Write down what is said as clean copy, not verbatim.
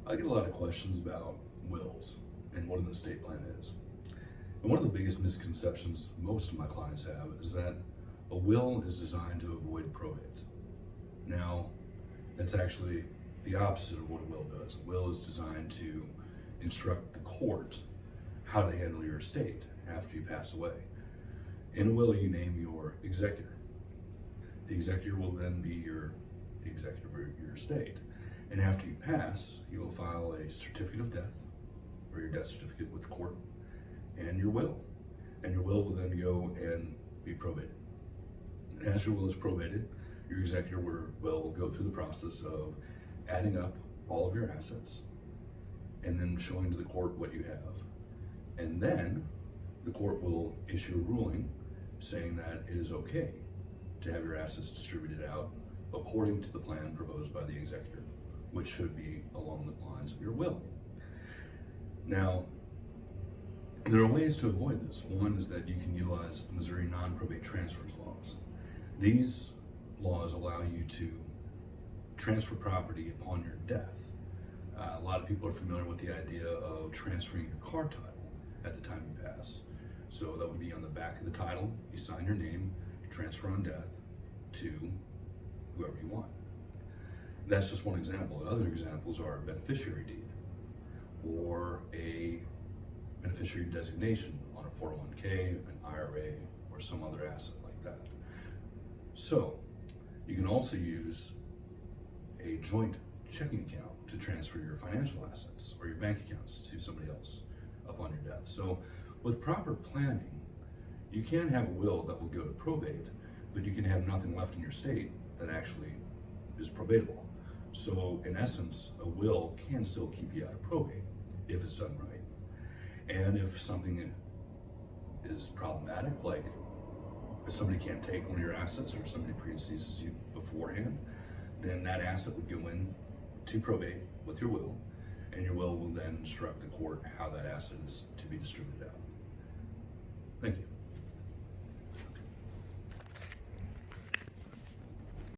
I get a lot of questions about wills and what an estate plan is. And one of the biggest misconceptions most of my clients have is that a will is designed to avoid probate. Now, that's actually the opposite of what a will does. A will is designed to instruct the court how to handle your estate after you pass away. In a will, you name your executor. The executor will then be the executor of your estate. And after you pass, you will file a certificate of death or your death certificate with the court and your will. And your will then go and be probated. And as your will is probated, your executor will go through the process of adding up all of your assets and then showing to the court what you have. And then the court will issue a ruling saying that it is okay to have your assets distributed out according to the plan proposed by the executor, which should be along the lines of your will. Now, there are ways to avoid this. One is that you can utilize the Missouri non-probate transfers laws. These laws allow you to transfer property upon your death. A lot of people are familiar with the idea of transferring your car title at the time you pass. So that would be on the back of the title, you sign your name, transfer on death to whoever you want. That's just one example. Other examples are a beneficiary deed or a beneficiary designation on a 401k, an IRA, or some other asset like that. So you can also use a joint checking account to transfer your financial assets or your bank accounts to somebody else upon your death. So with proper planning, you can have a will that will go to probate, but you can have nothing left in your estate that actually is probatable. So in essence, a will can still keep you out of probate if it's done right. And if something is problematic, like if somebody can't take one of your assets or somebody predeceases you beforehand, then that asset would go in to probate with your will, and your will then instruct the court how that asset is to be distributed out. Thank you.